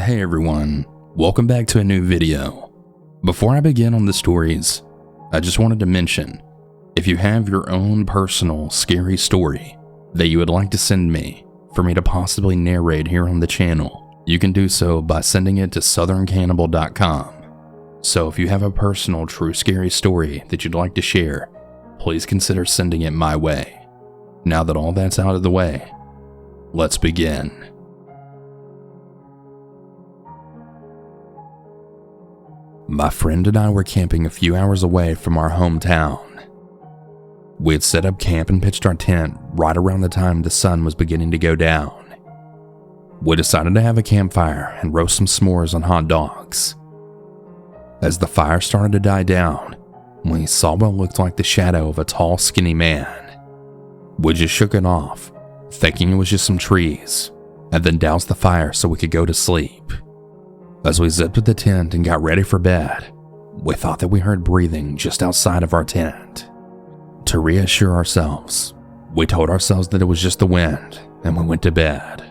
Hey everyone, welcome back to a new video. Before I begin on the stories, I just wanted to mention, if you have your own personal scary story that you would like to send me for me to possibly narrate here on the channel, you can do so by sending it to southerncannibal.com. So if you have a personal true scary story that you'd like to share, please consider sending it my way. Now that all that's out of the way, let's begin. My friend and I were camping a few hours away from our hometown. We had set up camp and pitched our tent right around the time the sun was beginning to go down. We decided to have a campfire and roast some s'mores on hot dogs. As the fire started to die down, we saw what looked like the shadow of a tall, skinny man. We just shook it off, thinking it was just some trees, and then doused the fire so we could go to sleep. As we zipped to the tent and got ready for bed, we thought that we heard breathing just outside of our tent. To reassure ourselves, we told ourselves that it was just the wind, and we went to bed.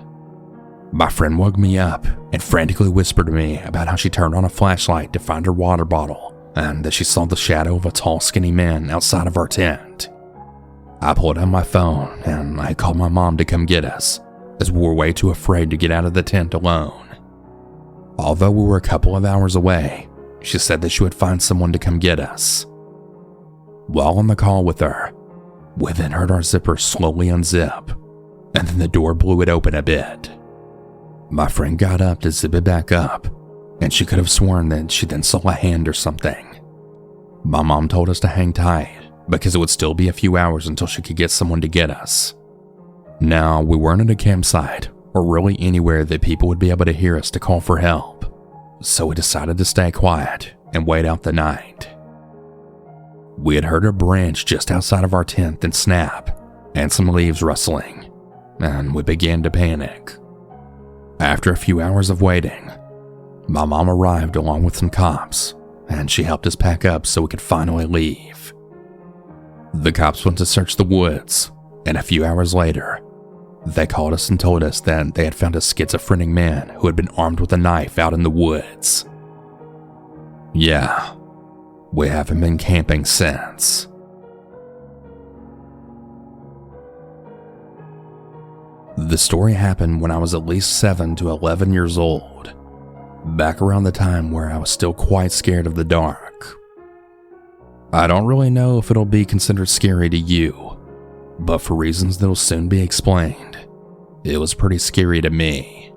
My friend woke me up and frantically whispered to me about how she turned on a flashlight to find her water bottle and that she saw the shadow of a tall, skinny man outside of our tent. I pulled out my phone and I called my mom to come get us, as we were way too afraid to get out of the tent alone. Although we were a couple of hours away, she said that she would find someone to come get us. While on the call with her, we then heard our zipper slowly unzip, and then the door blew it open a bit. My friend got up to zip it back up, and she could have sworn that she then saw a hand or something. My mom told us to hang tight, because it would still be a few hours until she could get someone to get us. Now, we weren't at a campsite, or really anywhere that people would be able to hear us to call for help, so we decided to stay quiet and wait out the night. We had heard a branch just outside of our tent then snap, and some leaves rustling, and we began to panic. After a few hours of waiting, my mom arrived along with some cops, and she helped us pack up so we could finally leave. The cops went to search the woods, and a few hours later, they called us and told us that they had found a schizophrenic man who had been armed with a knife out in the woods. Yeah, we haven't been camping since. The story happened when I was at least 7 to 11 years old, back around the time where I was still quite scared of the dark. I don't really know if it'll be considered scary to you, but for reasons that'll soon be explained, it was pretty scary to me.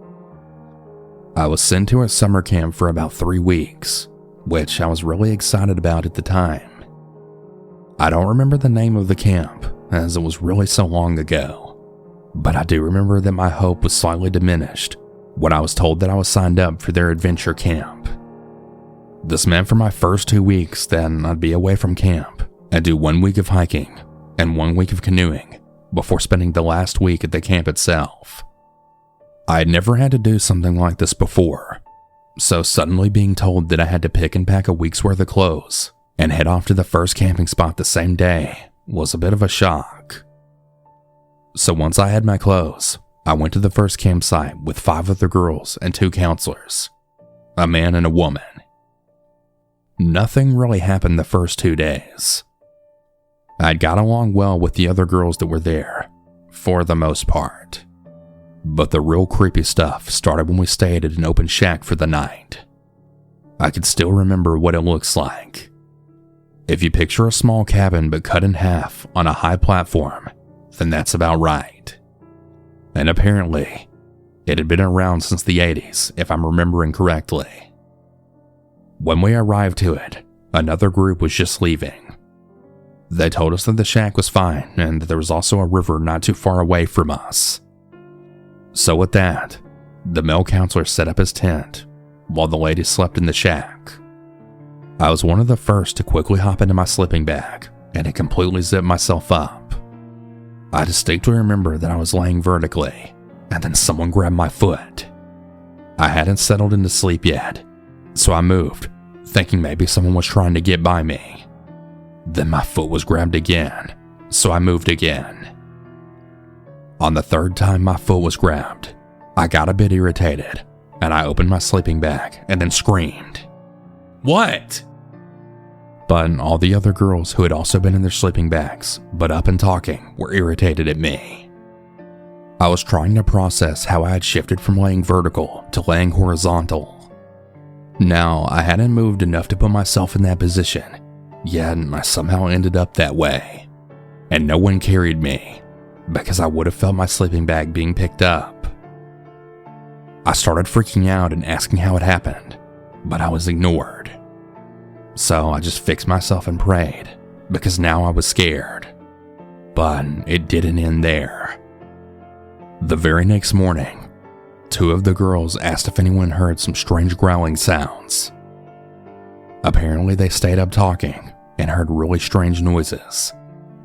I was sent to a summer camp for about 3 weeks, which I was really excited about at the time. I don't remember the name of the camp, as it was really so long ago, but I do remember that my hope was slightly diminished when I was told that I was signed up for their adventure camp. This meant for my first 2 weeks then I'd be away from camp and do 1 week of hiking and 1 week of canoeing before spending the last week at the camp itself. I had never had to do something like this before, so suddenly being told that I had to pick and pack a week's worth of clothes and head off to the first camping spot the same day was a bit of a shock. So once I had my clothes, I went to the first campsite with 5 other girls and 2 counselors, a man and a woman. Nothing really happened the first 2 days. I'd got along well with the other girls that were there, for the most part. But the real creepy stuff started when we stayed at an open shack for the night. I can still remember what it looks like. If you picture a small cabin but cut in half on a high platform, then that's about right. And apparently, it had been around since the 80s, if I'm remembering correctly. When we arrived to it, another group was just leaving. They told us that the shack was fine and that there was also a river not too far away from us. So with that, the male counselor set up his tent while the ladies slept in the shack. I was one of the first to quickly hop into my sleeping bag and had completely zipped myself up. I distinctly remember that I was laying vertically and then someone grabbed my foot. I hadn't settled into sleep yet, so I moved, thinking maybe someone was trying to get by me. Then my foot was grabbed again, so I moved again. On the 3rd time my foot was grabbed, I got a bit irritated and I opened my sleeping bag and then screamed, "What?" But all the other girls who had also been in their sleeping bags, but up and talking, were irritated at me. I was trying to process how I had shifted from laying vertical to laying horizontal. Now, I hadn't moved enough to put myself in that position, yet I somehow ended up that way. And no one carried me, because I would have felt my sleeping bag being picked up. I started freaking out and asking how it happened, but I was ignored. So I just fixed myself and prayed, because now I was scared. But it didn't end there. The very next morning, 2 of the girls asked if anyone heard some strange growling sounds. Apparently they stayed up talking and heard really strange noises,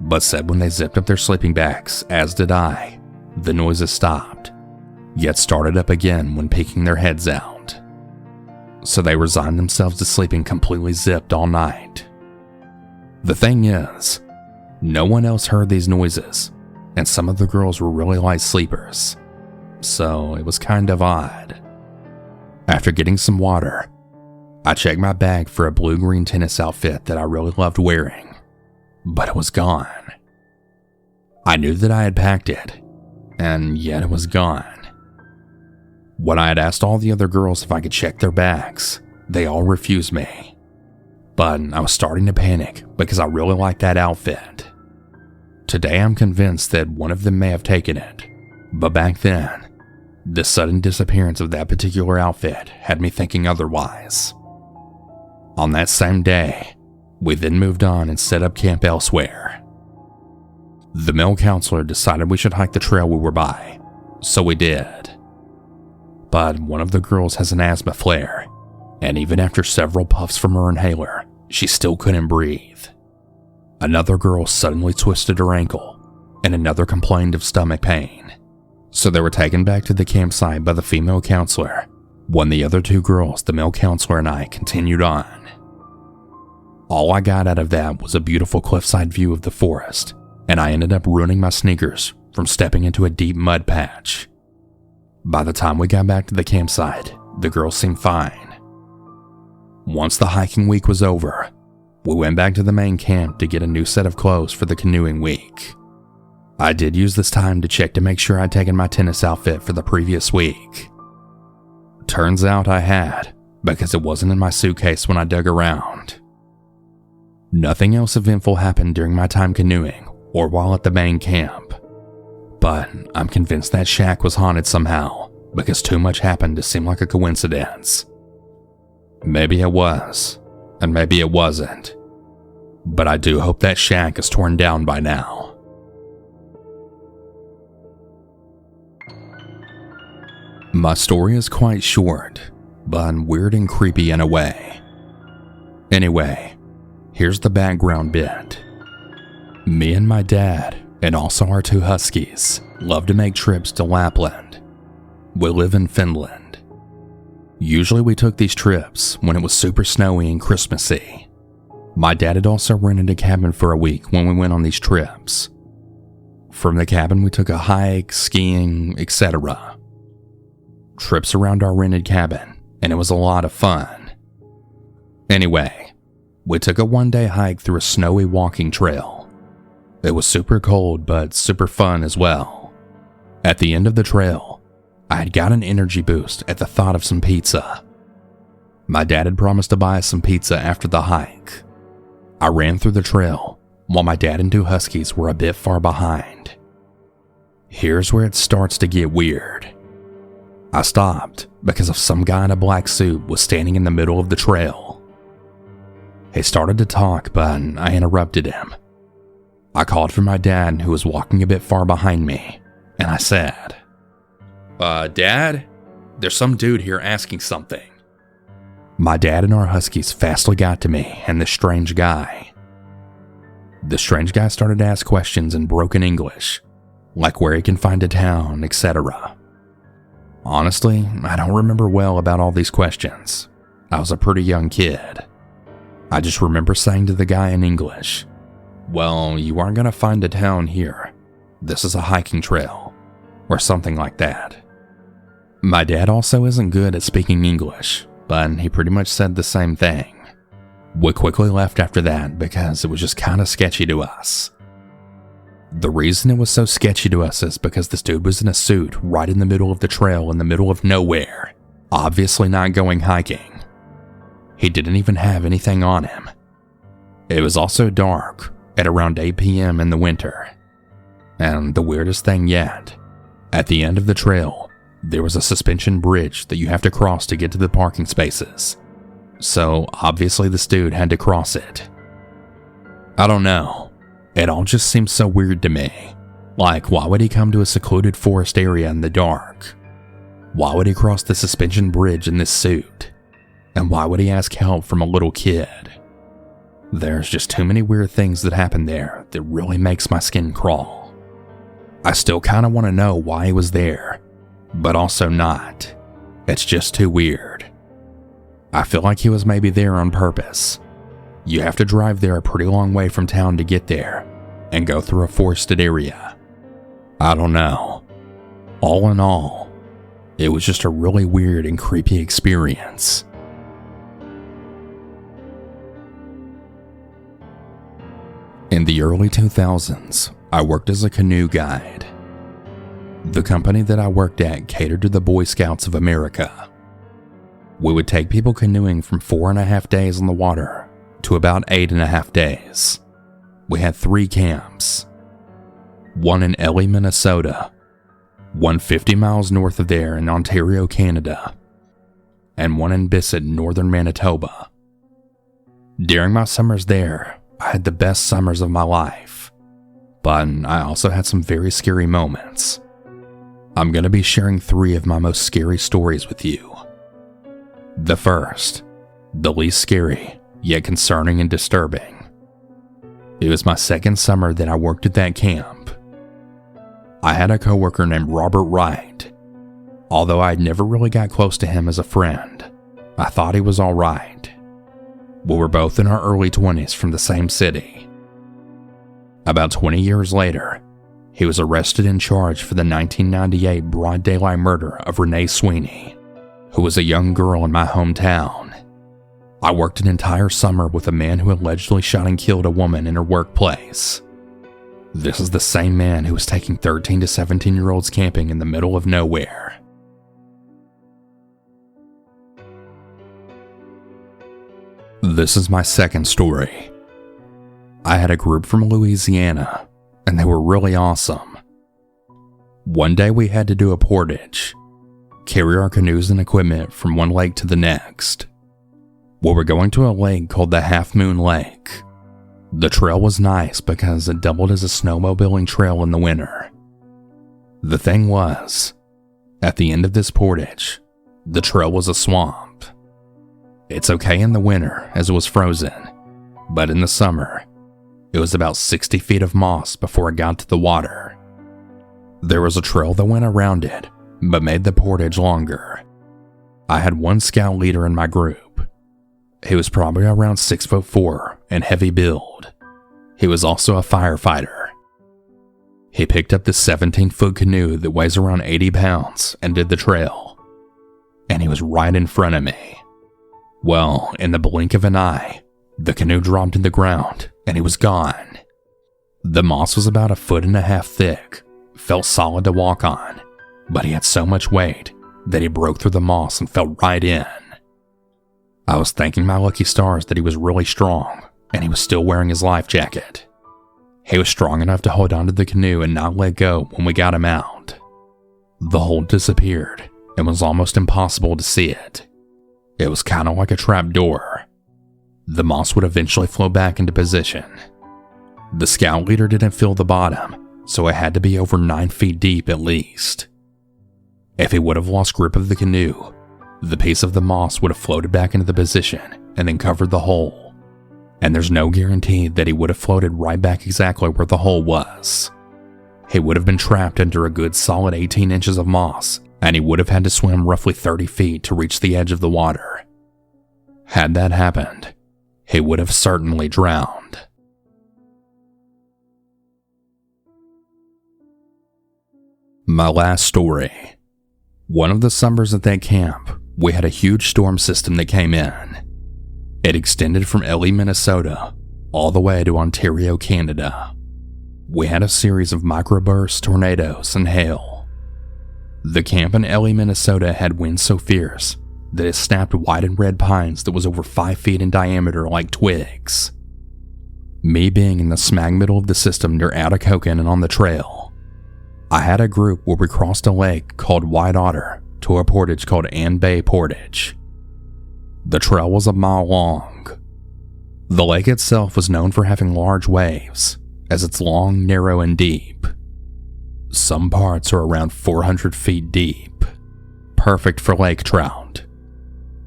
but said when they zipped up their sleeping bags, as did I, the noises stopped, yet started up again when peeking their heads out. So they resigned themselves to sleeping completely zipped all night. The thing is, no one else heard these noises, and some of the girls were really light sleepers, so it was kind of odd. After getting some water, I checked my bag for a blue-green tennis outfit that I really loved wearing, but it was gone. I knew that I had packed it, and yet it was gone. When I had asked all the other girls if I could check their bags, they all refused me. But I was starting to panic because I really liked that outfit. Today I'm convinced that one of them may have taken it, but back then, the sudden disappearance of that particular outfit had me thinking otherwise. On that same day, we then moved on and set up camp elsewhere. The male counselor decided we should hike the trail we were by, so we did. But one of the girls has an asthma flare, and even after several puffs from her inhaler, she still couldn't breathe. Another girl suddenly twisted her ankle, and another complained of stomach pain. So they were taken back to the campsite by the female counselor, when the other 2 girls, the male counselor and I, continued on. All I got out of that was a beautiful cliffside view of the forest, and I ended up ruining my sneakers from stepping into a deep mud patch. By the time we got back to the campsite, the girls seemed fine. Once the hiking week was over, we went back to the main camp to get a new set of clothes for the canoeing week. I did use this time to check to make sure I'd taken my tennis outfit for the previous week. Turns out I had, because it wasn't in my suitcase when I dug around. Nothing else eventful happened during my time canoeing or while at the main camp. But I'm convinced that shack was haunted somehow, because too much happened to seem like a coincidence. Maybe it was, and maybe it wasn't. But I do hope that shack is torn down by now. My story is quite short, but weird and creepy in a way. Anyway, here's the background bit. Me and my dad, and also our 2 huskies, love to make trips to Lapland. We live in Finland. Usually we took these trips when it was super snowy and Christmassy. My dad had also rented a cabin for a week when we went on these trips. From the cabin we took a hike, skiing, etc. Trips around our rented cabin, and it was a lot of fun. Anyway, we took a 1-day hike through a snowy walking trail. It was super cold, but super fun as well. At the end of the trail, I had got an energy boost at the thought of some pizza. My dad had promised to buy us some pizza after the hike. I ran through the trail, while my dad and 2 huskies were a bit far behind. Here's where it starts to get weird. I stopped because of some guy in a black suit was standing in the middle of the trail. He started to talk, but I interrupted him. I called for my dad, who was walking a bit far behind me, and I said, Dad, there's some dude here asking something." My dad and our huskies fastly got to me and this strange guy. The strange guy started to ask questions in broken English, like where he can find a town, etc. Honestly, I don't remember well about all these questions. I was a pretty young kid. I just remember saying to the guy in English, "Well, you aren't going to find a town here. This is a hiking trail," or something like that. My dad also isn't good at speaking English, but he pretty much said the same thing. We quickly left after that because it was just kind of sketchy to us. The reason it was so sketchy to us is because this dude was in a suit right in the middle of the trail in the middle of nowhere, obviously not going hiking. He didn't even have anything on him. It was also dark at around 8 p.m. in the winter. And the weirdest thing yet, at the end of the trail, there was a suspension bridge that you have to cross to get to the parking spaces. So obviously this dude had to cross it. I don't know. It all just seems so weird to me. Like, why would he come to a secluded forest area in the dark? Why would he cross the suspension bridge in this suit? And why would he ask help from a little kid? There's just too many weird things that happen there that really makes my skin crawl. I still kind of want to know why he was there, but also not. It's just too weird. I feel like he was maybe there on purpose. You have to drive there a pretty long way from town to get there, and go through a forested area. I don't know. All in all, it was just a really weird and creepy experience. In the early 2000s, I worked as a canoe guide. The company that I worked at catered to the Boy Scouts of America. We would take people canoeing from 4.5 days on the water to about 8.5 days. We had 3 camps. One in Elie, Minnesota, one 50 miles north of there in Ontario, Canada, and one in Bissett, northern Manitoba. During my summers there, I had the best summers of my life, but I also had some very scary moments. I'm going to be sharing 3 of my most scary stories with you. The first, the least scary, yet concerning and disturbing. It was my second summer that I worked at that camp. I had a coworker named Robert Wright. Although I had never really got close to him as a friend, I thought he was alright. We were both in our early 20s from the same city. About 20 years later, he was arrested and charged for the 1998 broad daylight murder of Renee Sweeney, who was a young girl in my hometown. I worked an entire summer with a man who allegedly shot and killed a woman in her workplace. This is the same man who was taking 13 to 17-year-olds camping in the middle of nowhere. This is my second story. I had a group from Louisiana, and they were really awesome. One day we had to do a portage, carry our canoes and equipment from one lake to the next. We were going to a lake called the Half Moon Lake. The trail was nice because it doubled as a snowmobiling trail in the winter. The thing was, at the end of this portage, the trail was a swamp. It's okay in the winter as it was frozen, but in the summer, it was about 60 feet of moss before it got to the water. There was a trail that went around it, but made the portage longer. I had one scout leader in my group. He was probably around 6'4" and heavy build. He was also a firefighter. He picked up this 17-foot canoe that weighs around 80 pounds and did the trail. And he was right in front of me. Well, in the blink of an eye, the canoe dropped to the ground and he was gone. The moss was about 1.5 feet thick, felt solid to walk on, but he had so much weight that he broke through the moss and fell right in. I was thanking my lucky stars that he was really strong and he was still wearing his life jacket. He was strong enough to hold onto the canoe and not let go when we got him out. The hold disappeared and was almost impossible to see it. It was kind of like a trap door. The moss would eventually flow back into position. The scout leader didn't feel the bottom, so it had to be over 9 feet deep at least. If he would have lost grip of the canoe, the piece of the moss would have floated back into the position and then covered the hole. And there's no guarantee that he would have floated right back exactly where the hole was. He would have been trapped under a good solid 18 inches of moss, and he would have had to swim roughly 30 feet to reach the edge of the water. Had that happened, he would have certainly drowned. My last story. One of the summers at that camp, we had a huge storm system that came in. It extended from LA, Minnesota, all the way to Ontario, Canada. We had a series of microbursts, tornadoes, and hail. The camp in LA, Minnesota had winds so fierce that it snapped white and red pines that was over 5 feet in diameter like twigs. Me being in the smack middle of the system near Atacocan and on the trail, I had a group where we crossed a lake called White Otter to a portage called Ann Bay Portage. The trail was a mile long. The lake itself was known for having large waves, as it's long, narrow, and deep. Some parts are around 400 feet deep, perfect for lake trout.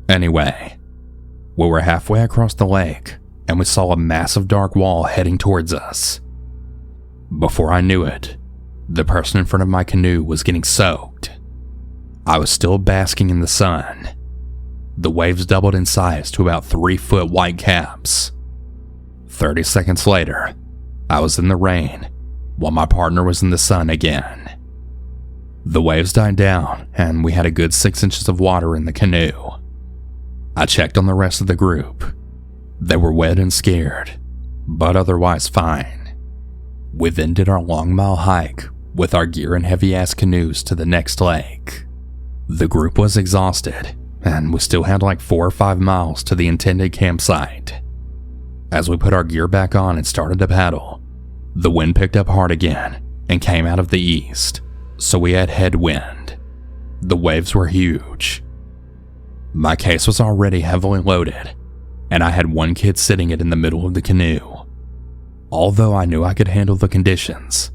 Anyway, we were halfway across the lake, and we saw a massive dark wall heading towards us. Before I knew it, the person in front of my canoe was getting soaked. I was still basking in the sun. The waves doubled in size to about 3-foot white caps. 30 seconds later, I was in the rain, while my partner was in the sun again. The waves died down, and we had a good 6 inches of water in the canoe. I checked on the rest of the group. They were wet and scared, but otherwise fine. We then did our long mile hike with our gear and heavy-ass canoes to the next lake. The group was exhausted, and we still had like 4 or 5 miles to the intended campsite. As we put our gear back on and started to paddle, the wind picked up hard again and came out of the east, so we had headwind. The waves were huge. My case was already heavily loaded, and I had one kid sitting it in the middle of the canoe. Although I knew I could handle the conditions,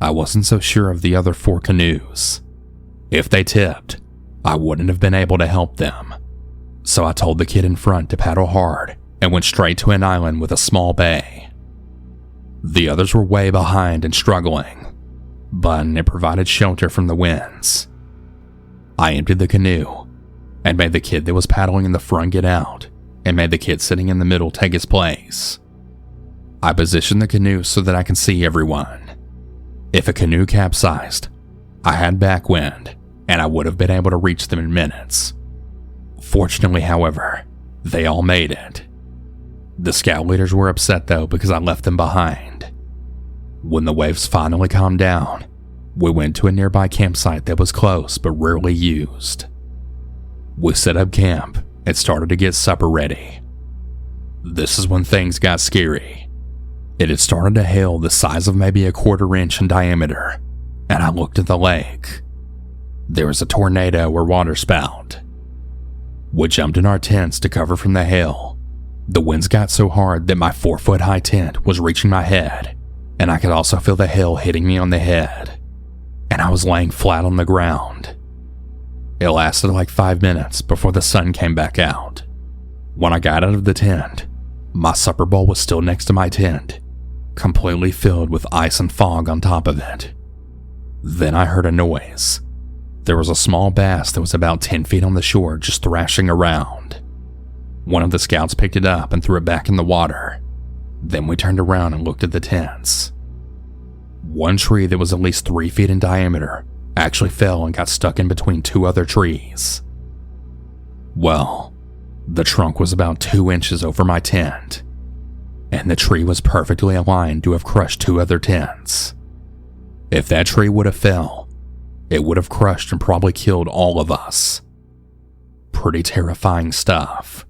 I wasn't so sure of the other 4 canoes. If they tipped, I wouldn't have been able to help them. So I told the kid in front to paddle hard and went straight to an island with a small bay. The others were way behind and struggling, but it provided shelter from the winds. I emptied the canoe and made the kid that was paddling in the front get out and made the kid sitting in the middle take his place. I positioned the canoe so that I can see everyone. If a canoe capsized, I had backwind and I would have been able to reach them in minutes. Fortunately, however, they all made it. The scout leaders were upset though because I left them behind. When the waves finally calmed down, we went to a nearby campsite that was close but rarely used. We set up camp and started to get supper ready. This is when things got scary. It had started to hail the size of maybe a 1/4 inch in diameter, and I looked at the lake. There was a tornado or water spout. We jumped in our tents to cover from the hail. The winds got so hard that my 4-foot-high tent was reaching my head, and I could also feel the hail hitting me on the head, and I was laying flat on the ground. It lasted like 5 minutes before the sun came back out. When I got out of the tent, my supper bowl was still next to my tent, completely filled with ice and fog on top of it. Then I heard a noise. There was a small bass that was about 10 feet on the shore just thrashing around. One of the scouts picked it up and threw it back in the water. Then we turned around and looked at the tents. One tree that was at least 3 feet in diameter actually fell and got stuck in between 2 other trees. Well, the trunk was about 2 inches over my tent, and the tree was perfectly aligned to have crushed 2 other tents. If that tree would have fell, it would have crushed and probably killed all of us. Pretty terrifying stuff.